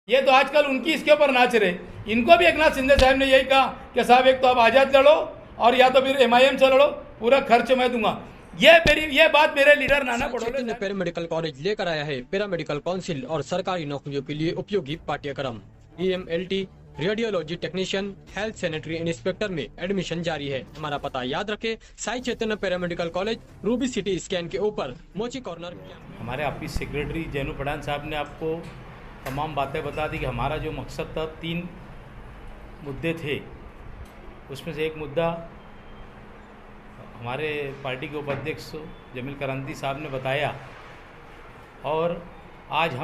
ये तो आजकल उनकी इसके ऊपर नाच रहे। इनको भी एकनाथ शिंदे साहब ने यही कहा कि साहब एक तो आप आज़ाद लड़ो और या तो फिर MIM से लड़ो, पूरा खर्च मैं दूंगा। ये बात मेरे लीडर नाना पटोले ने पैरामेडिकल कॉलेज लेकर आया है पैरामेडिकल काउंसिल और सरकारी नौकरियों के लिए उपयोगी पाठ्यक्रम। EMLT, radiology technician, health sanitary inspector में एडमिशन जारी है। हमारा पता याद रखे, Sai Chaitanya paramedical college, Ruby City Scan के ऊपर, मोची कॉर्नर। हमारे ऑफिस सेक्रेटरी जैनू पठान साहब ने आपको तमाम बातें बता दी कि हमारा जो मकसद था 3 मुद्दे थे, उसमें से एक मुद्दा हमारे पार्टी के उपाध्यक्ष जमील करांती साहब ने बताया और आज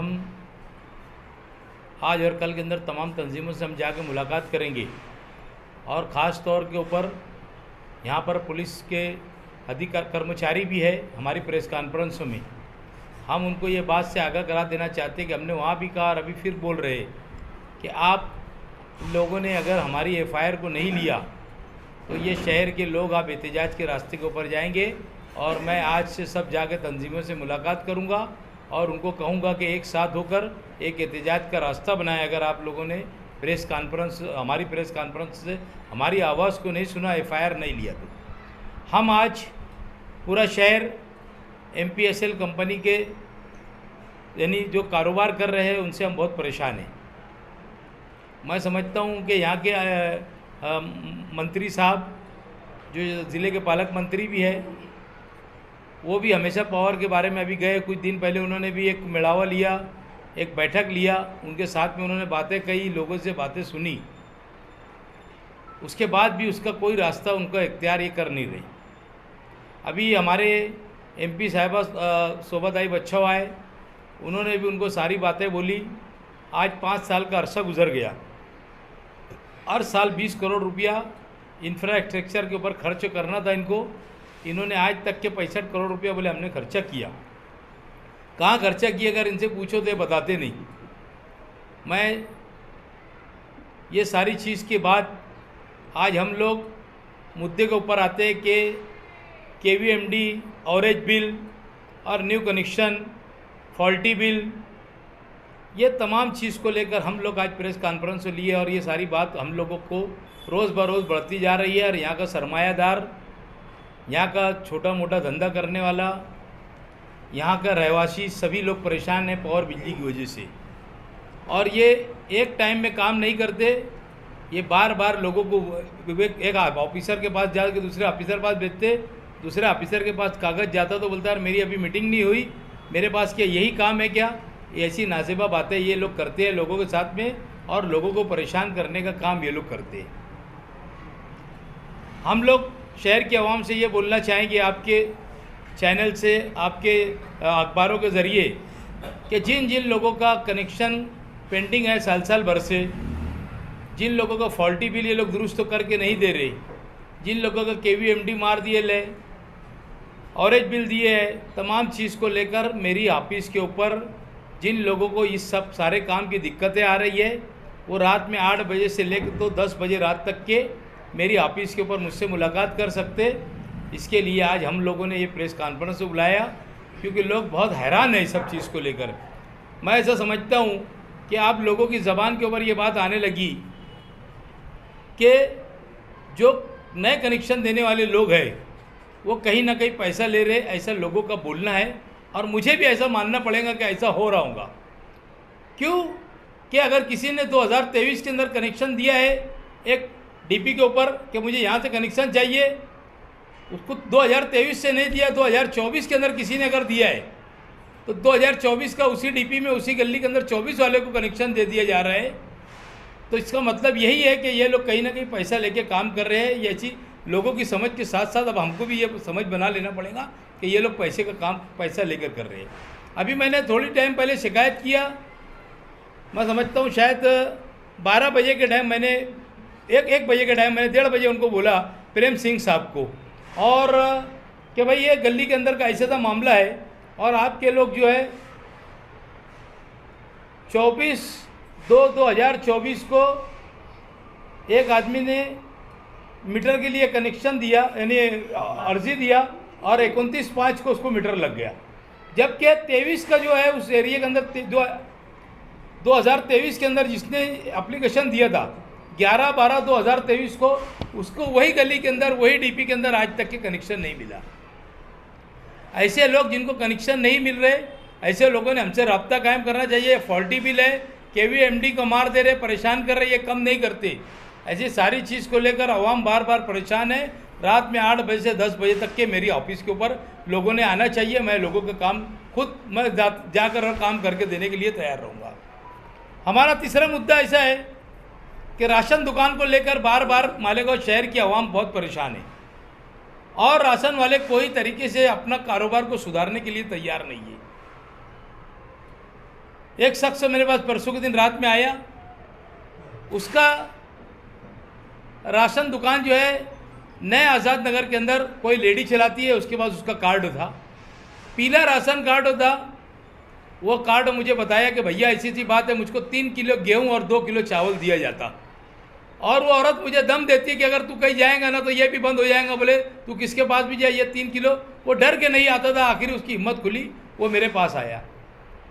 और कल के अंदर तमाम तंजीमों से हम जाके मुलाकात करेंगे और ख़ास तौर के ऊपर यहाँ पर पुलिस के अधिकारी कर्मचारी भी है। हमारी प्रेस कॉन्फ्रेंसों में हम उनको ये बात से आगाह करा देना चाहते हैं कि हमने वहाँ भी कहा और अभी फिर बोल रहे हैं कि आप लोगों ने अगर हमारी FIR को नहीं लिया तो ये शहर के लोग आप एहतजाज के रास्ते के ऊपर जाएंगे। और मैं आज से सब जाके तंजीमों से मुलाकात करूँगा और उनको कहूँगा कि एक साथ होकर एक एहतजाज का रास्ता बनाए। अगर आप लोगों ने हमारी प्रेस कॉन्फ्रेंस से हमारी आवाज़ को नहीं सुना, FIR नहीं लिया, तो हम आज पूरा शहर MPSL कंपनी के यानी जो कारोबार कर रहे हैं उनसे हम बहुत परेशान हैं। मैं समझता हूँ कि यहाँ के मंत्री साहब जो ज़िले के पालक मंत्री भी है, वो भी हमेशा पावर के बारे में अभी गए कुछ दिन पहले, उन्होंने भी एक मेड़ावा लिया, एक बैठक लिया, उनके साथ में उन्होंने बातें कही, लोगों से बातें सुनी। उसके बाद भी उसका कोई रास्ता उनका इख्तियार ये कर नहीं रही। अभी हमारे MP साहिबा शोभाताई बच्चों आए, उन्होंने भी उनको सारी बातें बोली। आज 5 साल का अरसा गुजर गया, हर साल 20 करोड़ रुपया इंफ्रास्ट्रक्चर के ऊपर खर्च करना था इनको। इन्होंने आज तक के 65 करोड़ रुपया बोले हमने खर्चा किया। कहाँ खर्चा किया अगर इनसे पूछो तो ये बताते नहीं। मैं ये सारी चीज़ के बाद आज हम लोग मुद्दे के ऊपर आते हैं कि KVMD, ऑरेंज बिल और न्यू कनेक्शन, फॉल्टी बिल, ये तमाम चीज़ को लेकर हम लोग आज प्रेस कॉन्फ्रेंस लिए और ये सारी बात हम लोगों को रोज़ बरोज़ बढ़ती जा रही है। और यहाँ का सरमायादार, यहाँ का छोटा मोटा धंधा करने वाला, यहाँ का रहवासी सभी लोग परेशान हैं पावर बिजली की वजह से। और ये एक टाइम में काम नहीं करते, ये बार बार लोगों को एक ऑफिसर के पास जाकर दूसरे ऑफिसर के पास भेजते, दूसरे ऑफिसर के पास कागज़ जाता तो बोलता है मेरी अभी मीटिंग नहीं हुई, मेरे पास क्या यही काम है क्या। ऐसी नासेबा बातें ये लोग करते हैं लोगों के साथ में और लोगों को परेशान करने का काम ये लोग करते हैं। हम लोग शहर की आवाम से ये बोलना चाहेंगे आपके चैनल से, आपके अखबारों के ज़रिए, कि जिन जिन लोगों का कनेक्शन पेंडिंग है साल भर से, जिन लोगों का फॉल्टी बिल ये लोग दुरुस्त करके नहीं दे रहे, जिन लोगों का KVMD मार दिए ले, ऑरेंज बिल दिए है, तमाम चीज़ को लेकर मेरी ऑफिस के ऊपर जिन लोगों को इस सब सारे काम की दिक्कतें आ रही है, वो रात में 8 बजे से लेकर तो 10 बजे रात तक के मेरी ऑफिस के ऊपर मुझसे मुलाकात कर सकते। इसके लिए आज हम लोगों ने ये प्रेस कॉन्फ्रेंस बुलाया क्योंकि लोग बहुत हैरान हैं इस सब चीज़ को लेकर। मैं ऐसा समझता हूँ कि आप लोगों की ज़बान के ऊपर ये बात आने लगी कि जो नए कनेक्शन देने वाले लोग हैं वो कहीं ना कहीं पैसा ले रहे, ऐसा लोगों का बोलना है। और मुझे भी ऐसा मानना पड़ेगा कि ऐसा हो रहा होगा। क्यों कि अगर किसी ने 2023 के अंदर कनेक्शन दिया है एक DP के ऊपर कि मुझे यहाँ से कनेक्शन चाहिए, उसको 2023 से नहीं दिया, 2024 के अंदर किसी ने अगर दिया है तो 2024 का उसी DP में उसी गली के अंदर 24 वाले को कनेक्शन दे दिया जा रहा है। तो इसका मतलब यही है कि ये लोग कहीं ना कहीं पैसा लेके काम कर रहे हैं। ये ऐसी लोगों की समझ के साथ साथ अब हमको भी ये समझ बना लेना पड़ेगा कि ये लोग पैसे का काम पैसा लेकर कर रहे हैं। अभी मैंने थोड़ी टाइम पहले शिकायत किया, मैं समझता हूँ शायद 12 बजे के टाइम मैंने एक बजे के टाइम मैंने 1:30 बजे उनको बोला प्रेम सिंह साहब को, और कि भाई ये गली के अंदर का ऐसा सा मामला है और आपके लोग जो है 24/2/2024 को एक आदमी ने मीटर के लिए कनेक्शन दिया, यानी अर्जी दिया, और 29/5 को उसको मीटर लग गया। जबकि 23 का जो है उस एरिया के अंदर 2023 के अंदर जिसने एप्लीकेशन दिया था 11/12/2023 को, उसको वही गली के अंदर, वही डीपी के अंदर आज तक के कनेक्शन नहीं मिला। ऐसे लोग जिनको कनेक्शन नहीं मिल रहे, ऐसे लोगों ने हमसे रब्ता कायम करना चाहिए। फॉल्टी बिल है, केवीएमडी को मार दे रहे, परेशान कर रहे, ये कम नहीं करते। ऐसी सारी चीज़ को लेकर आवाम बार बार परेशान है। रात में 8 बजे से 10 बजे तक के मेरी ऑफिस के ऊपर लोगों ने आना चाहिए। मैं लोगों का काम खुद मैं जाकर काम करके देने के लिए तैयार रहूँगा। हमारा तीसरा मुद्दा ऐसा है कि राशन दुकान को लेकर बार बार मालेगांव शहर की आवाम बहुत परेशान है और राशन वाले कोई तरीके से अपना कारोबार को सुधारने के लिए तैयार नहीं है। एक शख्स मेरे पास परसों के दिन रात में आया, उसका राशन दुकान जो है नए आज़ाद नगर के अंदर कोई लेडी चलाती है, उसके पास उसका कार्ड था, पीला राशन कार्ड था। वो कार्ड मुझे बताया कि भैया ऐसी सी बात है, मुझको 3 किलो गेहूं और 2 किलो चावल दिया जाता। और वो औरत मुझे दम देती है कि अगर तू कहीं जाएगा ना तो ये भी बंद हो जाएगा। बोले तू किसके पास भी जाए, ये 3 किलो। वो डर के नहीं आता था, आखिर उसकी हिम्मत खुली, वो मेरे पास आया।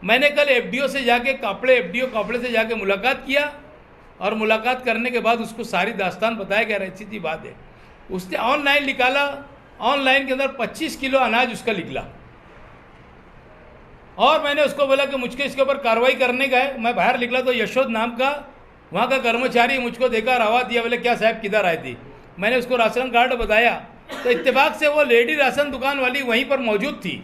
मैंने कल एफडीओ से जाके एफडीओ कापड़े से जाके मुलाकात किया और मुलाकात करने के बाद उसको सारी दास्तान बताया गया, ऐसी सी बात है। उसने ऑनलाइन निकाला, ऑनलाइन के अंदर 25 किलो अनाज उसका निकला। और मैंने उसको बोला कि मुझको इसके ऊपर कार्रवाई करने का है। मैं बाहर निकला तो यशोद नाम का वहाँ का कर्मचारी मुझको देखा, आवाज़ दिया, बोले क्या साहब किधर आए थी। मैंने उसको राशन कार्ड बताया तो इत्तेफाक से वो लेडी राशन दुकान वाली वहीं पर मौजूद थी।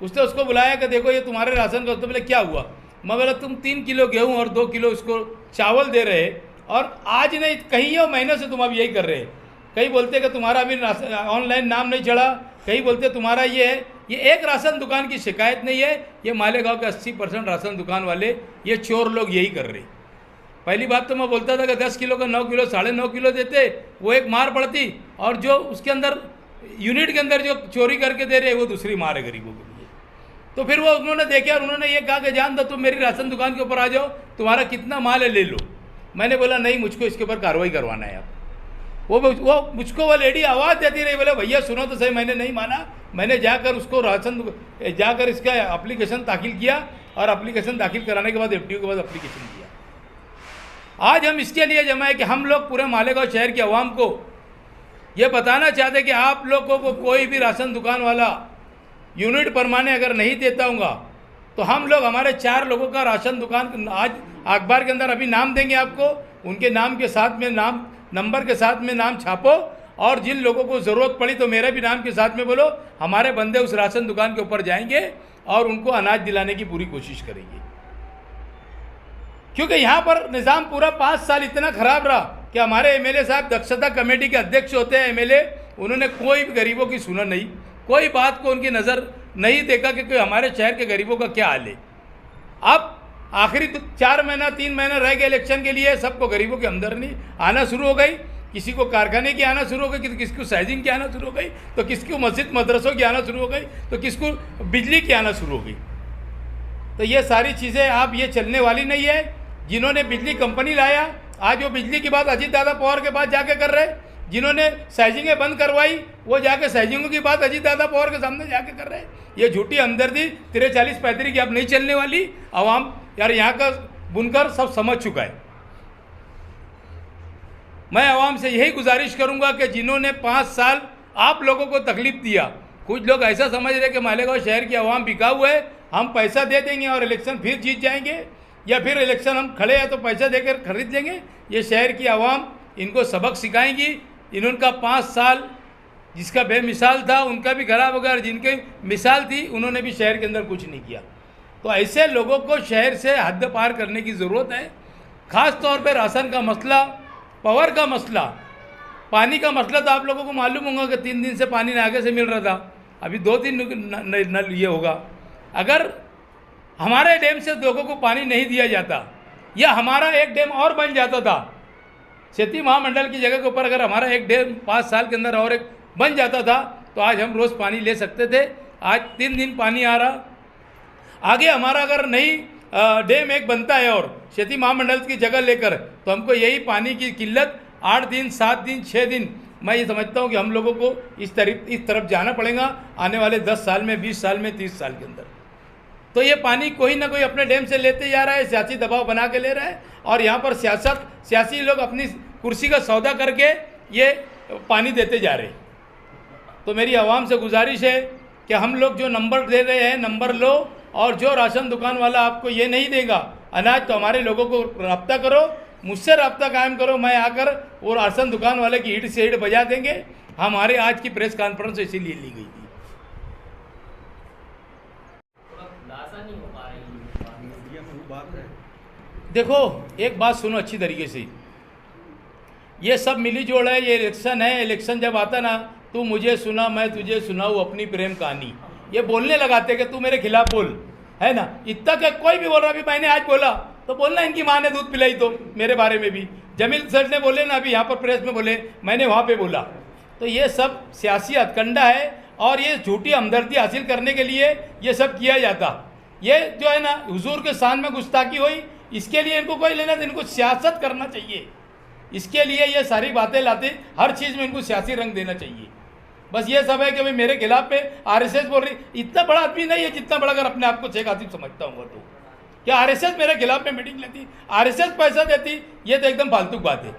उसने उसको बुलाया कि देखो ये तुम्हारे राशन का। तो बोले क्या हुआ। मैं बोला तुम 3 किलो गेहूँ और 2 किलो उसको चावल दे रहे और आज नहीं कहीं महीने से तुम अब यही कर रहे। कहीं बोलते कि तुम्हारा अभी ऑनलाइन नाम नहीं चढ़ा, कहीं बोलते तुम्हारा ये है। ये एक राशन दुकान की शिकायत नहीं है, ये मालेगांव के 80% राशन दुकान वाले ये चोर लोग यही कर रहे। पहली बात तो मैं बोलता था कि 10 किलो का 9 किलो 9.5 किलो देते, वो एक मार पड़ती, और जो उसके अंदर यूनिट के अंदर जो चोरी करके दे रहे वो दूसरी मार है गरीबों के लिए। तो फिर वो उन्होंने देखे और उन्होंने ये कहा कि जान दो तुम मेरी राशन दुकान के ऊपर आ जाओ, तुम्हारा कितना माल है ले लो। मैंने बोला नहीं, मुझको इसके ऊपर कार्रवाई करवाना है। आप वो मुझको वो लेडी आवाज़ देती रही, बोले भैया सुनो तो सही। मैंने नहीं माना, मैंने जाकर उसको जाकर इसका एप्लीकेशन दाखिल किया और एप्लीकेशन दाखिल कराने के बाद एफडीओ के बाद एप्लीकेशन दिया। आज हम इसके लिए जमा है कि हम लोग पूरे मालेगांव शहर की आवाम को ये बताना चाहते कि आप लोगों को कोई भी राशन दुकान वाला यूनिट परमाने अगर नहीं देता होगा तो हम लोग हमारे 4 लोगों का राशन दुकान आज अखबार के अंदर अभी नाम देंगे आपको, उनके नाम के साथ में नाम नंबर के साथ में नाम छापो, और जिन लोगों को ज़रूरत पड़ी तो मेरे भी नाम के साथ में बोलो, हमारे बंदे उस राशन दुकान के ऊपर जाएंगे और उनको अनाज दिलाने की पूरी कोशिश करेंगे। क्योंकि यहाँ पर निज़ाम पूरा 5 साल इतना ख़राब रहा कि हमारे एमएलए साहब दक्षता कमेटी के अध्यक्ष होते हैं एमएलए, उन्होंने कोई भी गरीबों की सुना नहीं, कोई बात को उनकी नज़र नहीं देखा कि कोई हमारे शहर के गरीबों का क्या हाल है। अब आखिरी 4 महीना 3 महीना रह गए इलेक्शन के लिए, सबको गरीबों की आमदनी आना शुरू हो गई। किसी को कारखाने की आना शुरू हो गई, किसी को साइजिंग की आना शुरू हो गई, तो किसी को मस्जिद मदरसों की आना शुरू हो गई, तो किसी को बिजली की आना शुरू हो गई। तो ये सारी चीज़ें आप ये चलने वाली नहीं है। जिन्होंने बिजली कंपनी लाया, आज वो बिजली की बात अजीत दादा पवार के पास जाके कर रहे। जिन्होंने साइजिंगें बंद करवाई वो जाके साइजिंगों की बात अजीत दादा पवार के सामने जाके कर रहे। ये झूठी हमदर्दी 43-35 की अब नहीं चलने वाली। आवाम यार यहाँ का बुनकर सब समझ चुका है। मैं आवाम से यही गुजारिश करूंगा कि जिन्होंने 5 साल आप लोगों को तकलीफ दिया, कुछ लोग ऐसा समझ रहे कि मालेगांव शहर की आवाम बिकाऊ है, हम पैसा दे देंगे और इलेक्शन फिर जीत जाएंगे, या फिर इलेक्शन हम खड़े हैं तो पैसा देकर खरीद लेंगे। ये शहर की आवाम इनको सबक सिखाएंगी। इनका 5 साल जिसका बेमिसाल था उनका भी खराब हो गया, और जिनकी मिसाल थी उन्होंने भी शहर के अंदर कुछ नहीं किया। तो ऐसे लोगों को शहर से हद पार करने की ज़रूरत है। ख़ास तौर पर राशन का मसला, पावर का मसला, पानी का मसला। तो आप लोगों को मालूम होगा कि 3 दिन से पानी आगे से मिल रहा था, अभी 2 दिन नल ये होगा। अगर हमारे डैम से लोगों को पानी नहीं दिया जाता, या हमारा एक डैम और बन जाता था, खेती महामंडल की जगह के ऊपर अगर हमारा एक डैम 5 साल के अंदर और एक बन जाता था तो आज हम रोज़ पानी ले सकते थे। आज 3 दिन पानी आ रहा। आगे हमारा अगर नई डैम एक बनता है और खेती महामंडल की जगह लेकर, तो हमको यही पानी की किल्लत 8 दिन 7 दिन 6 दिन, मैं ये समझता हूँ कि हम लोगों को इस तरफ जाना पड़ेगा आने वाले 10 साल में, 20 साल में, 30 साल के अंदर। तो ये पानी कोई ना कोई अपने डैम से लेते जा रहा है, सियासी दबाव बना के ले रहा है, और यहाँ पर सियासी लोग अपनी कुर्सी का सौदा करके ये पानी देते जा रहे हैं। तो मेरी आवाम से गुजारिश है कि हम लोग जो नंबर दे रहे हैं, नंबर लो, और जो राशन दुकान वाला आपको ये नहीं देगा अनाज, तो हमारे लोगों को रब्ता करो, मुझसे रब्ता कायम करो, मैं आकर वो राशन दुकान वाले की ईंट से ईंट बजा देंगे। हमारे आज की प्रेस कॉन्फ्रेंस इसीलिए ली गई थी। देखो, एक बात सुनो अच्छी तरीके से, ये सब मिली जोड़ है, ये इलेक्शन है। इलेक्शन जब आता ना, तू मुझे सुना मैं तुझे सुनाऊँ अपनी प्रेम कहानी, ये बोलने लगाते कि तू मेरे खिलाफ बोल, है ना। इतना क्या कोई भी बोल रहा, अभी मैंने आज बोला तो बोलना इनकी माँ ने दूध पिलाई, तो मेरे बारे में भी जमील सर ने बोले ना, अभी यहाँ पर प्रेस में बोले, मैंने वहाँ पे बोला। तो ये सब सियासी हथकंडा है, और ये झूठी हमदर्दी हासिल करने के लिए ये सब किया जाता। ये जो है ना, हुजूर के शान में गुस्ताखी हुई, इसके लिए इनको कोई लेना, इनको सियासत करना चाहिए। इसके लिए ये सारी बातें लाते, हर चीज़ में इनको सियासी रंग देना चाहिए। बस ये सब है कि भाई मेरे खिलाफ पे आरएसएस बोल रही। इतना बड़ा आदमी नहीं है जितना बड़ा अगर अपने आप को शेख हासिम समझता हूँ तो क्या आरएसएस मेरे खिलाफ में मीटिंग लेती, आरएसएस पैसा देती, ये तो एकदम फालतू बात है।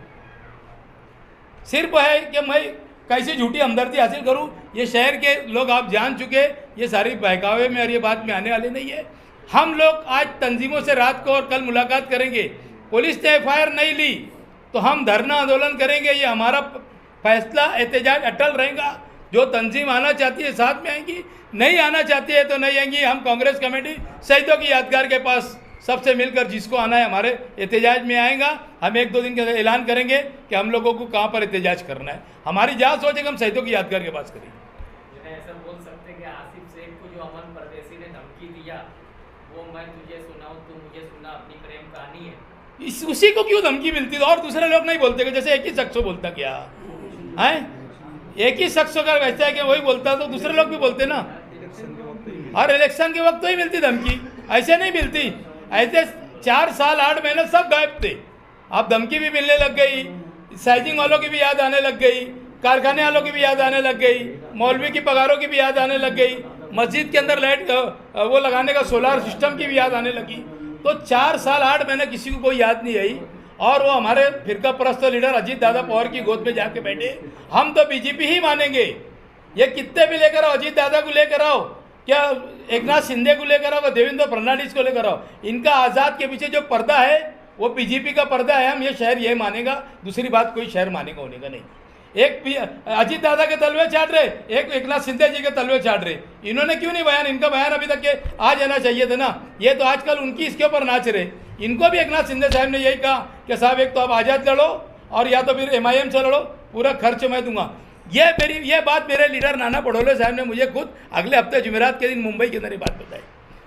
सिर्फ है कि मैं कैसे झूठी हमदर्दी हासिल करूँ, ये शहर के लोग आप जान चुके, ये सारी बहकावे में और ये बात में आने वाले नहीं है। हम लोग आज तंजीमों से रात को और कल मुलाकात करेंगे, पुलिस ने एफआईआर नहीं ली तो हम धरना आंदोलन करेंगे। ये हमारा फैसला, एहतजाज अटल रहेगा। जो तंजीम आना चाहती है साथ में आएंगी, नहीं आना चाहती है तो नहीं आएंगी। हम कांग्रेस कमेटी शहीदों की यादगार के पास सबसे मिलकर जिसको आना है हमारे एहतजाज में आएगा। हम 1-2 दिन का ऐलान करेंगे कि हम लोगों को कहाँ पर एहतजाज करना है। हमारी जहाँ सोचेगा हम शहीदों की यादगार के पास करेंगे। ऐसा बोल सकते कि आसिफ शेख को जो अमन परदेसी ने धमकी दिया, वो मैं तुझे सुनाऊं तू मुझे सुना अपनी प्रेम कहानी है, उसी को क्यों धमकी मिलती है और दूसरे लोग नहीं बोलते? जैसे एक ही शख्स बोलता क्या है, एक ही शख्स का वैसा है कि वही बोलता तो दूसरे लोग भी बोलते ना। और इलेक्शन के वक्त तो ही मिलती धमकी, ऐसे नहीं मिलती। ऐसे 4 साल 8 महीने सब गायब थे। अब धमकी भी मिलने लग गई, साइजिंग वालों की भी याद आने लग गई, कारखाने वालों की भी याद आने लग गई, मौलवी की पगारों की भी याद आने लग गई, मस्जिद के अंदर लाइट वो लगाने का सोलार सिस्टम की भी याद आने लगी। तो 4 साल 8 महीने किसी को कोई याद नहीं आई। और वो हमारे फिरका परस्त लीडर अजीत दादा पवार की गोद में जाके बैठे, हम तो बीजेपी ही मानेंगे। ये कितने भी लेकर आओ, अजीत दादा को लेकर आओ, क्या एकनाथ शिंदे को लेकर आओ, देवेंद्र फडणवीस को लेकर आओ, इनका आज़ाद के पीछे जो पर्दा है वो बीजेपी का पर्दा है। हम ये शहर ये मानेगा, दूसरी बात कोई शहर मानेगा होने का नहीं। एक अजीत दादा के तलवे चाट रहे, एक एकनाथ शिंदे जी के तलवे चाट रहे। इन्होंने क्यों नहीं बयान, इनका बयान अभी तक के आ जाना चाहिए था ना। ये तो आजकल उनकी इसके ऊपर नाच रहे। इनको भी एकनाथ शिंदे साहब ने यही कहा कि साहब एक तो आप आज़ाद लड़ो और या तो फिर MIM से लड़ो, पूरा खर्च मैं दूंगा। ये बात मेरे लीडर नाना पटोले साहब ने मुझे खुद अगले हफ्ते जुमेरात के दिन मुंबई के अंदर ये बात बताई।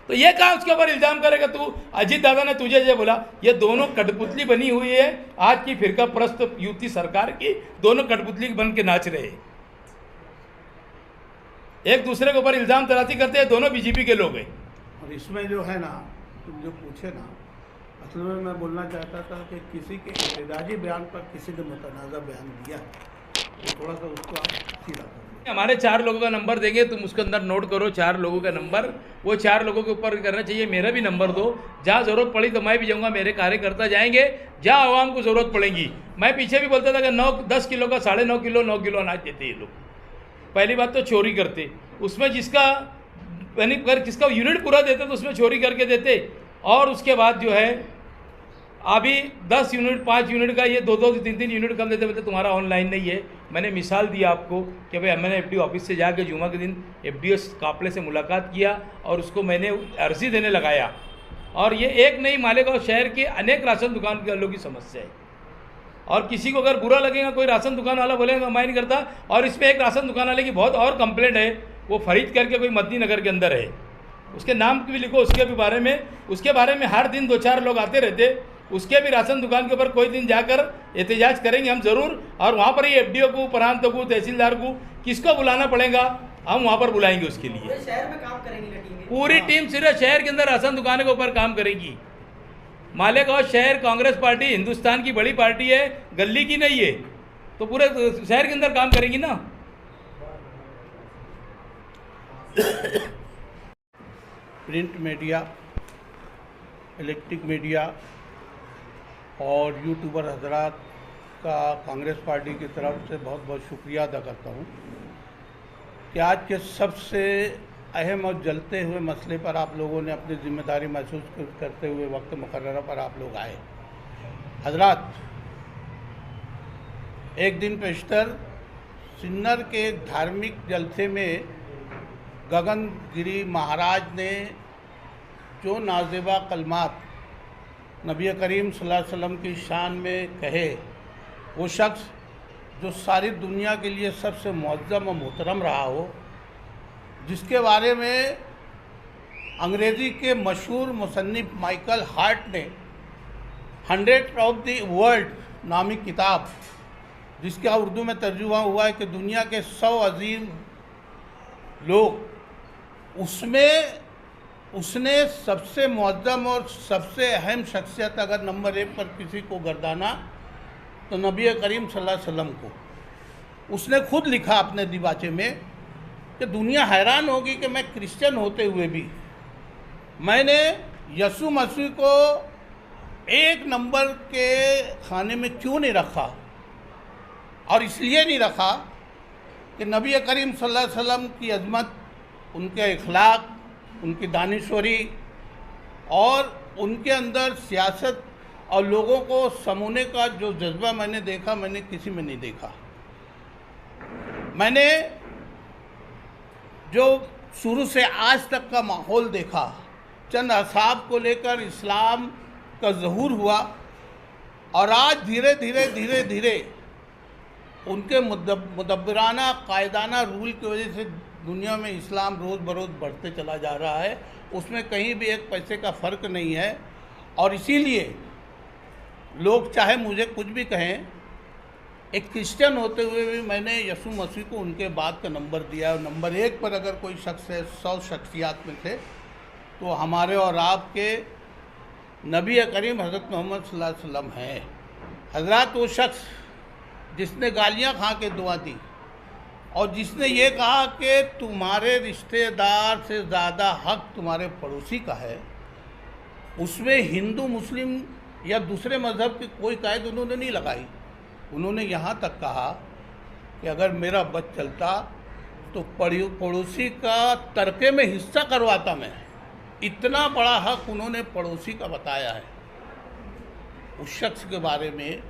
तो ये कहाँ उसके ऊपर इल्ज़ाम करेगा तू, अजीत दादा ने तुझे जो बोला। ये दोनों कठपुतली बनी हुई है आज की फिरका परस्त युति सरकार की, दोनों कठपुतली बन के नाच रहे हैं, एक दूसरे के ऊपर इल्ज़ाम तराशी करते हैं। दोनों बीजेपी के लोग हैं। और इसमें जो है ना, तुम जो पूछे ना, असल में मैं बोलना चाहता था कि किसी के एहतजाजी बयान पर किसी ने मुतनाज़ा बयान दिया, तो थोड़ा सा उसको आप सीधा करो। हमारे 4 लोगों का नंबर देंगे, तुम उसके अंदर नोट करो 4 लोगों का नंबर, वो 4 लोगों के ऊपर करना चाहिए। मेरा भी नंबर दो, जहाँ ज़रूरत पड़ी तो मैं भी जाऊँगा, मेरे कार्यकर्ता जाएंगे जहाँ आवाम को ज़रूरत पड़ेगी। मैं पीछे भी बोलता था कि 9-10 किलो का 9.5 किलो 9 किलो अनाज देते ये लोग। पहली बात तो चोरी करते, उसमें जिसका किसका यूनिट पूरा देते तो उसमें चोरी करके देते। और उसके बाद जो है अभी 10 यूनिट 5 यूनिट का ये 2-2 3-3 यूनिट कम देते, बोलते तुम्हारा ऑनलाइन नहीं है। मैंने मिसाल दिया आपको कि भाई मैंने FDO ऑफिस से जाकर जुमा के दिन FDO काफले से मुलाकात किया और उसको मैंने अर्जी देने लगाया। और ये एक नहीं, मालेगांव शहर के अनेक राशन दुकान के वालों की समस्या है। और किसी को अगर बुरा लगेगा, कोई राशन दुकान वाला बोलेगा मैं नहीं करता। और इसमें एक राशन दुकान वाले की बहुत और कंप्लेंट है, वो फरीद करके कोई मदनी नगर के अंदर है, उसके नाम भी लिखो, उसके बारे में हर दिन 2-4 लोग आते रहते। उसके भी राशन दुकान के ऊपर कोई दिन जाकर एहतजाज करेंगे हम ज़रूर। और वहाँ पर ही FDO को, प्रांत को, तहसीलदार को, किसको बुलाना पड़ेगा हम वहाँ पर बुलाएंगे। उसके लिए शहर में काम करेंगी पूरी टीम सिर्फ शहर के अंदर राशन दुकानों के ऊपर काम करेगी। मालेगांव शहर कांग्रेस पार्टी हिंदुस्तान की बड़ी पार्टी है, गली की नहीं है, तो पूरे शहर के अंदर काम करेगी ना। प्रिंट मीडिया, इलेक्ट्रिक मीडिया और यूट्यूबर हजरात का कांग्रेस पार्टी की तरफ से बहुत बहुत शुक्रिया अदा करता हूँ कि आज के सबसे अहम और जलते हुए मसले पर आप लोगों ने अपनी जिम्मेदारी महसूस करते हुए वक्त मुकर्ररा पर आप लोग आए। हजरात, एक दिन पेशतर सिन्नर के एक धार्मिक जलसे में गगनगिरी महाराज ने जो नाज़ेबा कलमात नबी करीम सल्लल्लाहु अलैहि वसल्लम की शान में कहे, वो शख्स जो सारी दुनिया के लिए सबसे मुअज़्ज़म और मोहतरम रहा हो, जिसके बारे में अंग्रेज़ी के मशहूर मुसन्निफ माइकल हार्ट ने 100 ऑफ द वर्ल्ड नामी किताब, जिसका उर्दू में तर्जुमा हुआ है कि दुनिया के 100 अजीम लोग, उसमें उसने सबसे मुअज़्ज़म और सबसे अहम शख्सियत अगर नंबर 1 पर किसी को गर्दाना तो नबी करीम सल्लल्लाहु अलैहि वसल्लम को। उसने खुद लिखा अपने दिबाचे में कि दुनिया हैरान होगी कि मैं क्रिश्चियन होते हुए भी मैंने यसु मसीह को 1 नंबर के खाने में क्यों नहीं रखा, और इसलिए नहीं रखा कि नबी करीम सल्लल्लाहु अलैहि वसल्लम की अज़मत, उनके इखलाक, उनकी दानिश्वरी और उनके अंदर सियासत और लोगों को समूने का जो जज्बा मैंने देखा, मैंने किसी में नहीं देखा। मैंने जो शुरू से आज तक का माहौल देखा, चंद असहाब को लेकर इस्लाम का ज़हूर हुआ और आज धीरे धीरे उनके मुदब्बराना कायदाना रूल की वजह से दुनिया में इस्लाम रोज़ बरोज़ बढ़ते चला जा रहा है। उसमें कहीं भी एक पैसे का फ़र्क नहीं है। और इसीलिए लोग चाहे मुझे कुछ भी कहें, एक क्रिश्चियन होते हुए भी मैंने यसु मसीह को उनके बाद का नंबर दिया है। और नंबर 1 पर अगर कोई शख्स है 100 शख्सियात में से, तो हमारे और आपके नबी करीम हज़रत मोहम्मद सल्लल्लाहु अलैहि वसल्लम हैं। हज़रात, वो शख्स जिसने गालियां खा के दुआ दी और जिसने ये कहा कि तुम्हारे रिश्तेदार से ज़्यादा हक तुम्हारे पड़ोसी का है, उसमें हिंदू मुस्लिम या दूसरे मज़हब की कोई कायद उन्होंने नहीं लगाई। उन्होंने यहाँ तक कहा कि अगर मेरा बच चलता तो पड़ोसी का तरके में हिस्सा करवाता मैं। इतना बड़ा हक उन्होंने पड़ोसी का बताया है। उस शख्स के बारे में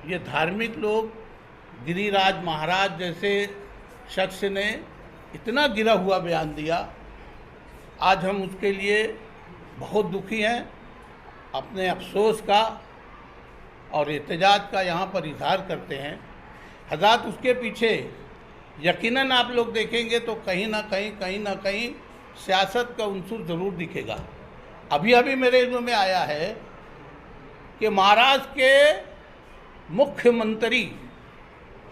ये धार्मिक लोग, गिरिराज महाराज जैसे शख्स ने इतना गिरा हुआ बयान दिया। आज हम उसके लिए बहुत दुखी हैं। अपने अफसोस का और एहतजाज का यहाँ पर इजहार करते हैं। हज़रात, उसके पीछे यकीनन आप लोग देखेंगे तो कहीं ना कहीं सियासत का उनसुर ज़रूर दिखेगा। अभी मेरे इल्म में आया है कि महाराष्ट्र के मुख्यमंत्री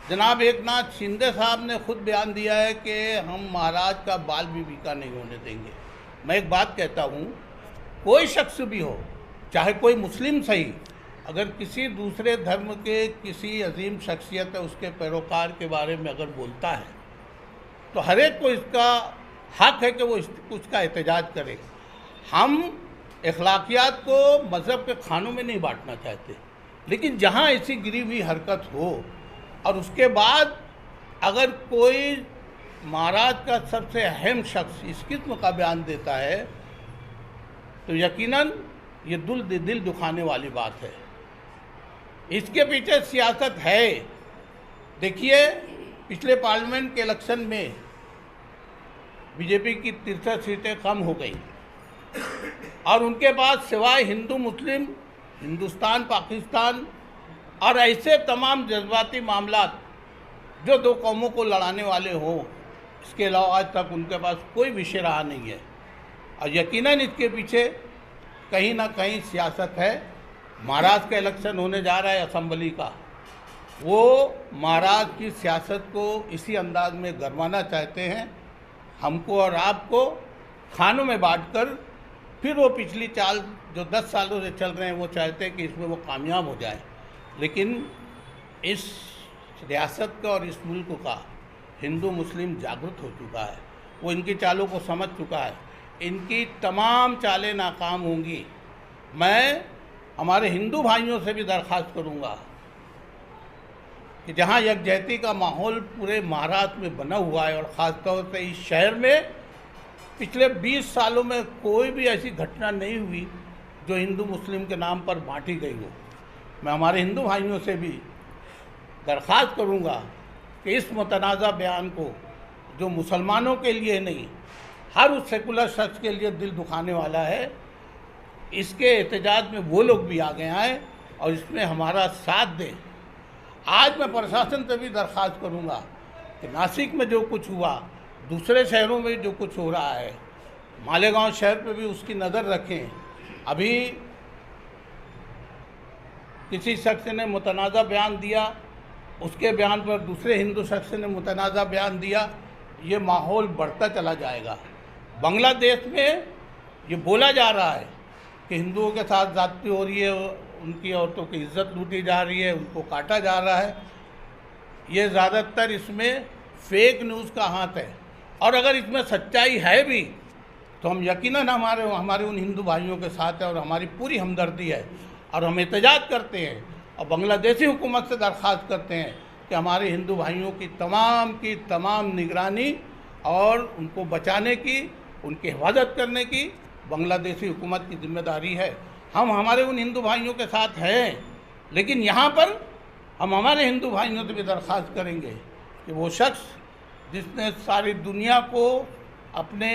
जनाब एकनाथ शिंदे साहब ने खुद बयान दिया है कि हम महाराज का बाल भी बीका नहीं होने देंगे। मैं एक बात कहता हूँ, कोई शख्स भी हो, चाहे कोई मुस्लिम सही, अगर किसी दूसरे धर्म के किसी अजीम शख्सियत उसके पैरोकार के बारे में अगर बोलता है तो हर एक को इसका हक है कि वो उसका एहतजाज करे। हम अखलाकियात को मज़हब के खानों में नहीं बांटना चाहते, लेकिन जहाँ ऐसी गिरी हुई हरकत हो और उसके बाद अगर कोई महाराज का सबसे अहम शख्स इस किस्म का बयान देता है तो यकीनन ये दिल दुखाने वाली बात है। इसके पीछे सियासत है। देखिए, पिछले पार्लियामेंट के इलेक्शन में बीजेपी की 63 सीटें कम हो गई और उनके पास सिवाय हिंदू मुस्लिम, हिंदुस्तान पाकिस्तान और ऐसे तमाम जज्बाती मामलात जो दो कौमों को लड़ाने वाले हों, इसके अलावा आज तक उनके पास कोई विषय रहा नहीं है। और यकीनन इसके पीछे कहीं ना कहीं सियासत है। महाराष्ट्र का इलेक्शन होने जा रहा है असम्बली का, वो महाराष्ट्र की सियासत को इसी अंदाज में गरमाना चाहते हैं, हमको और आपको खानों में बांटकर। फिर वो पिछली चाल जो 10 सालों से चल रहे हैं वो चाहते हैं कि इसमें वो कामयाब हो जाए। लेकिन इस रियासत का और इस मुल्क का हिंदू मुस्लिम जागरूक हो चुका है। वो इनकी चालों को समझ चुका है। इनकी तमाम चालें नाकाम होंगी। मैं हमारे हिंदू भाइयों से भी दरख्वास्त करूंगा कि जहां यकजहती का माहौल पूरे महाराष्ट्र में बना हुआ है और ख़ासतौर से इस शहर में पिछले 20 सालों में कोई भी ऐसी घटना नहीं हुई जो हिंदू मुस्लिम के नाम पर बांटी गई हो। मैं हमारे हिंदू भाइयों से भी दरख्वास्त करूंगा कि इस मुतनाज़ा बयान को, जो मुसलमानों के लिए नहीं हर उस सेकुलर शख्स के लिए दिल दुखाने वाला है, इसके एहतजाज में वो लोग भी आगे आएँ और इसमें हमारा साथ दें। आज मैं प्रशासन से भी दरख्वास्त करूंगा कि नासिक में जो कुछ हुआ, दूसरे शहरों में जो कुछ हो रहा है, मालेगांव शहर पे भी उसकी नज़र रखें। अभी किसी शख्स ने मुतनाज़ा बयान दिया, उसके बयान पर दूसरे हिंदू शख्स ने मुतनाज़ा बयान दिया, ये माहौल बढ़ता चला जाएगा। बांग्लादेश में ये बोला जा रहा है कि हिंदुओं के साथ ज़्यादती हो रही है, उनकी औरतों की इज्जत लूटी जा रही है, उनको काटा जा रहा है। ये ज़्यादातर इसमें फेक न्यूज़ का हाथ है, और अगर इसमें सच्चाई है भी तो हम यकीनन हमारे उन हिंदू भाइयों के साथ है और हमारी पूरी हमदर्दी है और हम एहतजाज करते हैं और बांग्लादेशी हुकूमत से दरख्वास्त करते हैं कि हमारे हिंदू भाइयों की तमाम निगरानी और उनको बचाने की, उनकी हिफाजत करने की बांग्लादेशी हुकूमत की जिम्मेदारी है। हम हमारे उन हिंदू भाइयों के साथ हैं, लेकिन यहाँ पर हम हमारे हिंदू भाइयों से भी दरख्वास्त करेंगे कि वो शख्स जिसने सारी दुनिया को अपने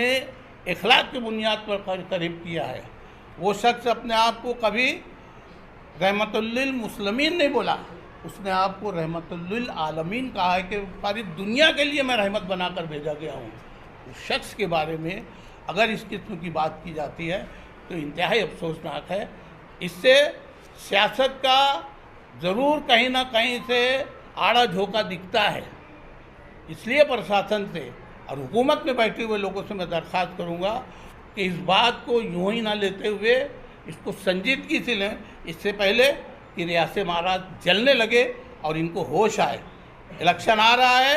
इखलाक की बुनियाद पर करीब किया है, वो शख्स अपने आप को कभी रहमतुल्लिल मुस्लिमीन नहीं बोला, उसने आपको रहमतुल्लिल आलमीन कहा है कि सारी दुनिया के लिए मैं रहमत बनाकर भेजा गया हूँ। उस शख्स के बारे में अगर इस किस्म की बात की जाती है तो इंतहाई अफसोसनाक है। इससे सियासत का ज़रूर कहीं ना कहीं से आड़ा झोंका दिखता है। इसलिए प्रशासन से और हुकूमत में बैठे हुए लोगों से मैं दरख्वास्त करूंगा कि इस बात को यूं ही ना लेते हुए इसको संजीदगी से लें, इससे पहले कि रियासत महाराष्ट्र जलने लगे और इनको होश आए। इलेक्शन आ रहा है,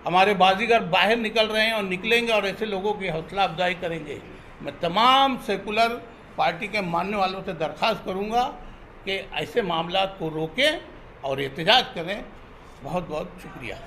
हमारे बाजीगर बाहर निकल रहे हैं और निकलेंगे और ऐसे लोगों की हौसला अफजाई करेंगे। मैं तमाम सेकुलर पार्टी के मानने वालों से दरख्वास्त करूंगा कि ऐसे मामला को रोकें और एहतजाज करें। बहुत बहुत शुक्रिया।